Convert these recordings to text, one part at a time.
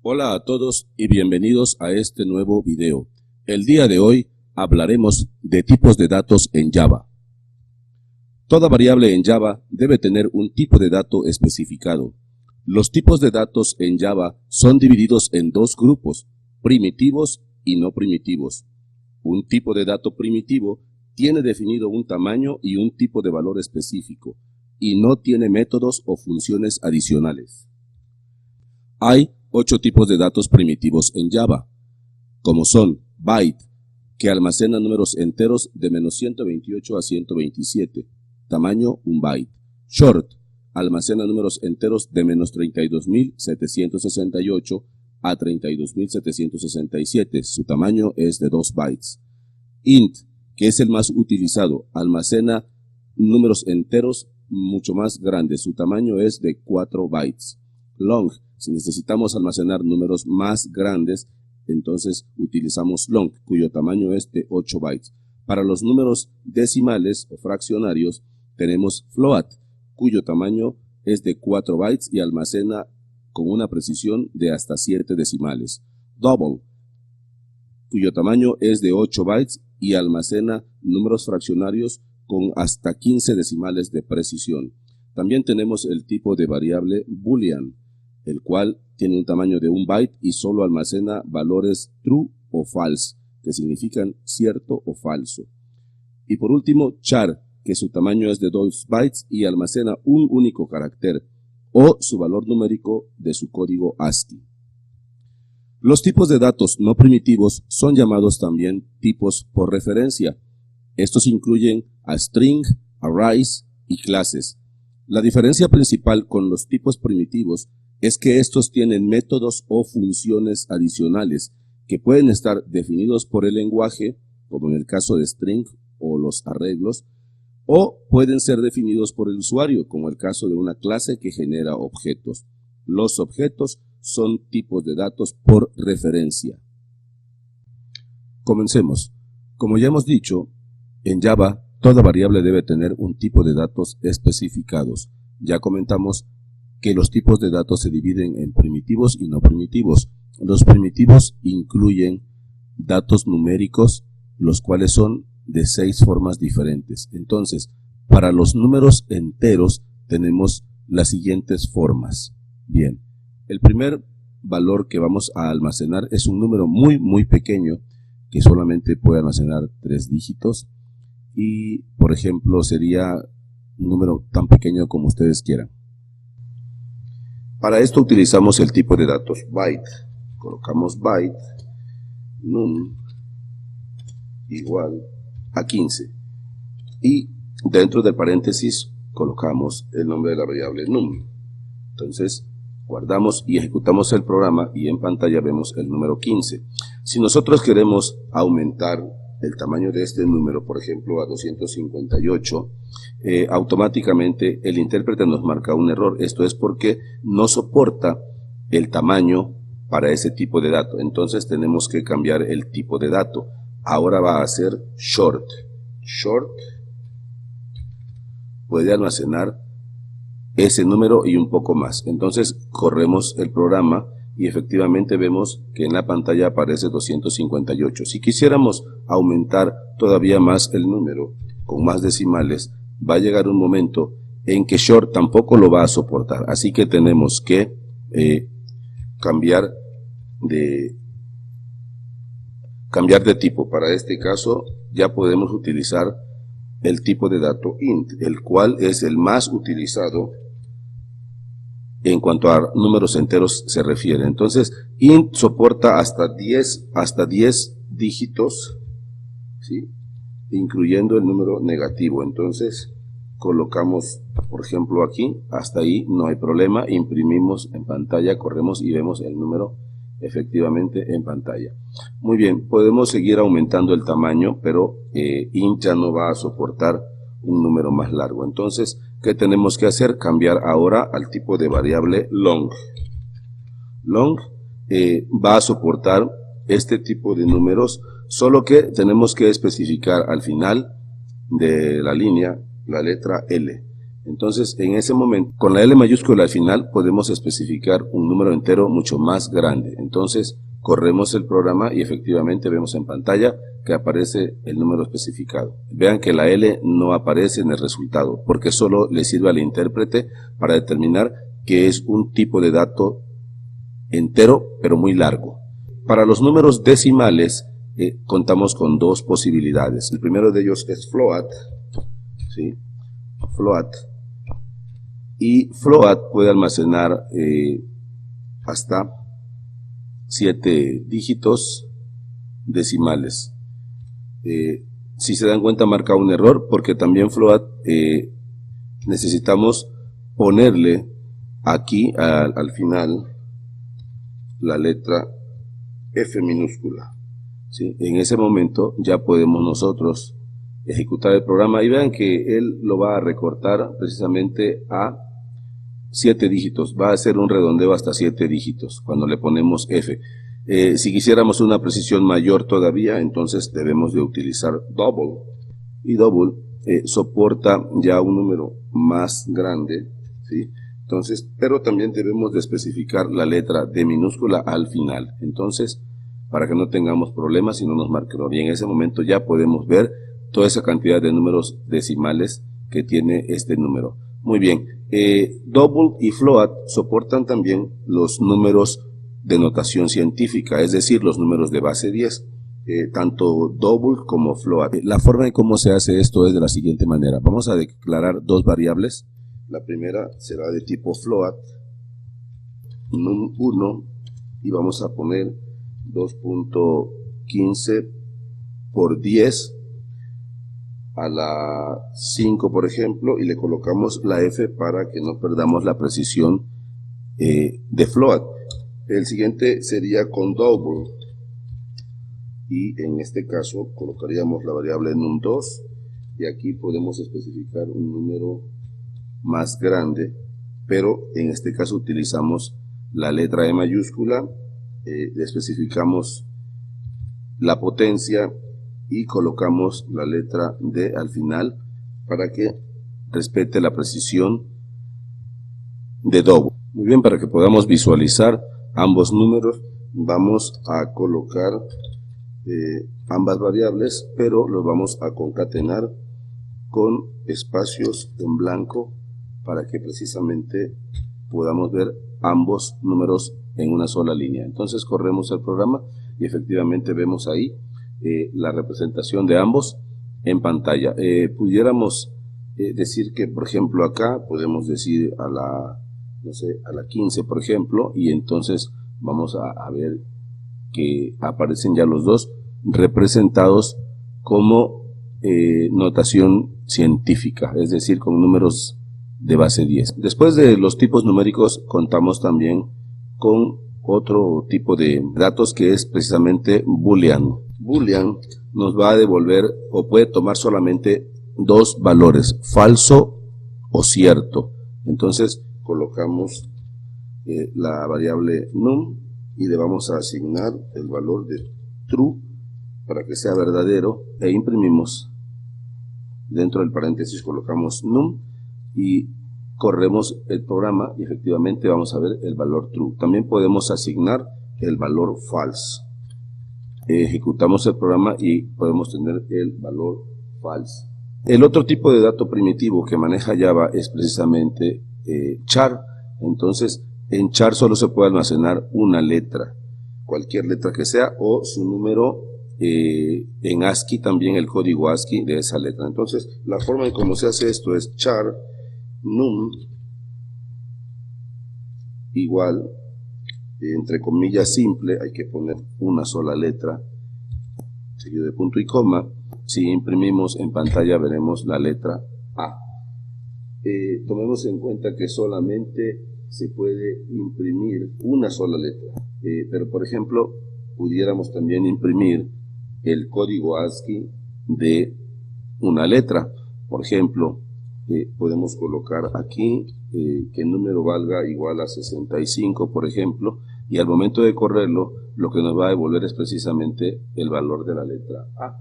Hola a todos y bienvenidos a este nuevo video. El día de hoy hablaremos de tipos de datos en Java. Toda variable en Java debe tener un tipo de dato especificado. Los tipos de datos en Java son divididos en dos grupos, primitivos y no primitivos. Un tipo de dato primitivo tiene definido un tamaño y un tipo de valor específico, y no tiene métodos o funciones adicionales. Hay 8 tipos de datos primitivos en Java, como son byte, que almacena números enteros de -128 a 127, tamaño 1 byte. Short, almacena números enteros de -32.768 a 32.767, su tamaño es de 2 bytes. Int, que es el más utilizado, almacena números enteros mucho más grandes, su tamaño es de 4 bytes. Long, si necesitamos almacenar números más grandes, entonces utilizamos long, cuyo tamaño es de 8 bytes. Para los números decimales o fraccionarios, tenemos float, cuyo tamaño es de 4 bytes y almacena con una precisión de hasta 7 decimales. Double, cuyo tamaño es de 8 bytes y almacena números fraccionarios con hasta 15 decimales de precisión. También tenemos el tipo de variable boolean, el cual tiene un tamaño de 1 byte y solo almacena valores true o false, que significan cierto o falso. Y por último, char, que su tamaño es de 2 bytes y almacena un único carácter, o su valor numérico de su código ASCII. Los tipos de datos no primitivos son llamados también tipos por referencia. Estos incluyen a string, arrays y clases. La diferencia principal con los tipos primitivos es que estos tienen métodos o funciones adicionales que pueden estar definidos por el lenguaje, como en el caso de string o los arreglos, o pueden ser definidos por el usuario, como el caso de una clase que genera objetos. Los objetos son tipos de datos por referencia. Comencemos. Como ya hemos dicho, en Java toda variable debe tener un tipo de datos especificados. Ya comentamos que los tipos de datos se dividen en primitivos y no primitivos. Los primitivos incluyen datos numéricos, los cuales son de 6 formas diferentes. Entonces, para los números enteros tenemos las siguientes formas. Bien, el primer valor que vamos a almacenar es un número muy pequeño que solamente puede almacenar 3 dígitos y, por ejemplo, sería un número tan pequeño como ustedes quieran. Para esto utilizamos el tipo de datos byte. Colocamos byte num igual a 15 y dentro del paréntesis colocamos el nombre de la variable num. Entonces guardamos y ejecutamos el programa y en pantalla vemos el número 15. Si nosotros queremos aumentar el tamaño de este número, por ejemplo a 258, automáticamente el intérprete nos marca un error. Esto es porque no soporta el tamaño para ese tipo de dato. Entonces tenemos que cambiar el tipo de dato. Ahora va a ser short. Short puede almacenar ese número y un poco más. Entonces corremos el programa y efectivamente vemos que en la pantalla aparece 258. Si quisiéramos aumentar todavía más el número con más decimales, va a llegar un momento en que short tampoco lo va a soportar. Así que tenemos que cambiar de tipo. Para este caso ya podemos utilizar el tipo de dato int, el cual es el más utilizado en cuanto a números enteros se refiere. Entonces, int soporta hasta 10 dígitos, ¿sí? Incluyendo el número negativo. Entonces, colocamos, por ejemplo, aquí, hasta ahí no hay problema, imprimimos en pantalla, corremos y vemos el número efectivamente en pantalla. Muy bien, podemos seguir aumentando el tamaño, pero int ya no va a soportar un número más largo. Entonces, ¿qué tenemos que hacer? Cambiar ahora al tipo de variable long. Long va a soportar este tipo de números, solo que tenemos que especificar al final de la línea la letra L. Entonces, en ese momento, con la L mayúscula al final, podemos especificar un número entero mucho más grande. Entonces, corremos el programa y efectivamente vemos en pantalla que aparece el número especificado. Vean que la L no aparece en el resultado, porque solo le sirve al intérprete para determinar que es un tipo de dato entero, pero muy largo. Para los números decimales, contamos con dos posibilidades. El primero de ellos es float, ¿sí? Float. Y float puede almacenar hasta 7 dígitos decimales. Si se dan cuenta, marca un error porque también float necesitamos ponerle aquí al final la letra F minúscula, ¿sí? En ese momento ya podemos nosotros ejecutar el programa y vean que él lo va a recortar precisamente a 7 dígitos, va a hacer un redondeo hasta 7 dígitos cuando le ponemos F. Si quisiéramos una precisión mayor todavía, entonces debemos de utilizar double, y double soporta ya un número más grande, ¿sí? Entonces, pero también debemos de especificar la letra D minúscula al final, entonces, para que no tengamos problemas y no nos marque error. Y en ese momento ya podemos ver toda esa cantidad de números decimales que tiene este número. Muy bien, double y float soportan también los números de notación científica, es decir, los números de base 10, tanto double como float. La forma en cómo se hace esto es de la siguiente manera. Vamos a declarar dos variables. La primera será de tipo float, num1, y vamos a poner 2.15 por 10 a la 5, por ejemplo, y le colocamos la F para que no perdamos la precisión de float. El siguiente sería con double, y en este caso colocaríamos la variable num2, y aquí podemos especificar un número más grande, pero en este caso utilizamos la letra E mayúscula, le especificamos la potencia y colocamos la letra D al final para que respete la precisión de double. Muy bien, para que podamos visualizar ambos números, vamos a colocar ambas variables, pero los vamos a concatenar con espacios en blanco para que precisamente podamos ver ambos números en una sola línea. Entonces corremos el programa y efectivamente vemos ahí la representación de ambos en pantalla. Pudiéramos decir que, por ejemplo, acá podemos decir a la, no sé, a la 15, por ejemplo, y entonces vamos a ver que aparecen ya los dos representados como notación científica, es decir, con números de base 10. Después de los tipos numéricos, contamos también con otro tipo de datos que es precisamente boolean. Boolean nos va a devolver o puede tomar solamente dos valores, falso o cierto. Entonces colocamos la variable num y le vamos a asignar el valor de true para que sea verdadero, e imprimimos dentro del paréntesis, colocamos num y corremos el programa y efectivamente vamos a ver el valor true. También podemos asignar el valor false. Ejecutamos el programa y podemos tener el valor false. El otro tipo de dato primitivo que maneja Java es precisamente char. Entonces, en char solo se puede almacenar una letra, cualquier letra que sea, o su número en ASCII, también el código ASCII de esa letra. Entonces, la forma en cómo se hace esto es char num igual, entre comillas simple, hay que poner una sola letra, seguido de punto y coma. Si imprimimos en pantalla veremos la letra A. Tomemos en cuenta que solamente se puede imprimir una sola letra, pero por ejemplo pudiéramos también imprimir el código ASCII de una letra. Por ejemplo, podemos colocar aquí que el número valga igual a 65, por ejemplo, y al momento de correrlo lo que nos va a devolver es precisamente el valor de la letra A.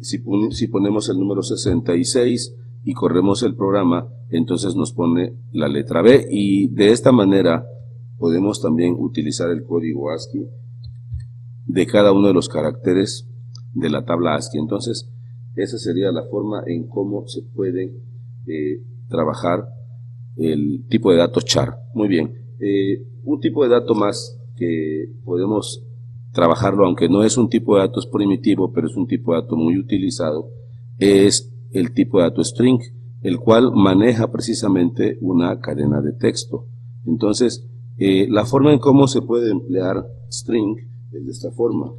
Si ponemos el número 66 y corremos el programa, entonces nos pone la letra B, y de esta manera podemos también utilizar el código ASCII de cada uno de los caracteres de la tabla ASCII. Entonces, esa sería la forma en cómo se puede trabajar el tipo de datos char. Muy bien, un tipo de dato más que podemos trabajarlo, aunque no es un tipo de datos primitivo, pero es un tipo de dato muy utilizado, es el tipo de dato string, el cual maneja precisamente una cadena de texto. Entonces, la forma en cómo se puede emplear string es de esta forma.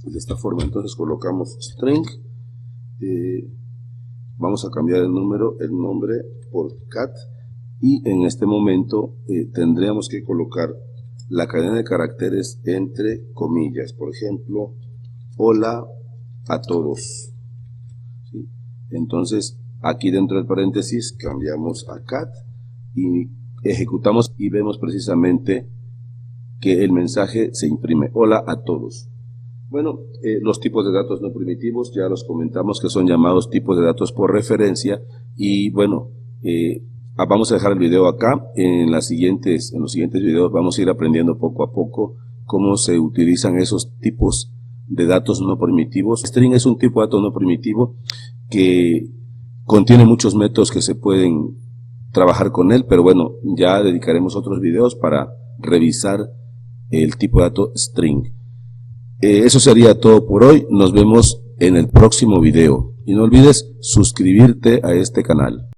Entonces colocamos string, vamos a cambiar el nombre por cat, y en este momento tendríamos que colocar la cadena de caracteres entre comillas. Por ejemplo, hola a todos. ¿Sí? Entonces aquí dentro del paréntesis cambiamos a cat y ejecutamos, y vemos precisamente que el mensaje se imprime: hola a todos. Bueno, los tipos de datos no primitivos ya los comentamos, que son llamados tipos de datos por referencia. Y bueno, vamos a dejar el video acá. En los siguientes videos vamos a ir aprendiendo poco a poco cómo se utilizan esos tipos de datos no primitivos. String es un tipo de dato no primitivo que contiene muchos métodos que se pueden trabajar con él, pero bueno, ya dedicaremos otros videos para revisar el tipo de dato string. Eso sería todo por hoy. Nos vemos en el próximo video y no olvides suscribirte a este canal.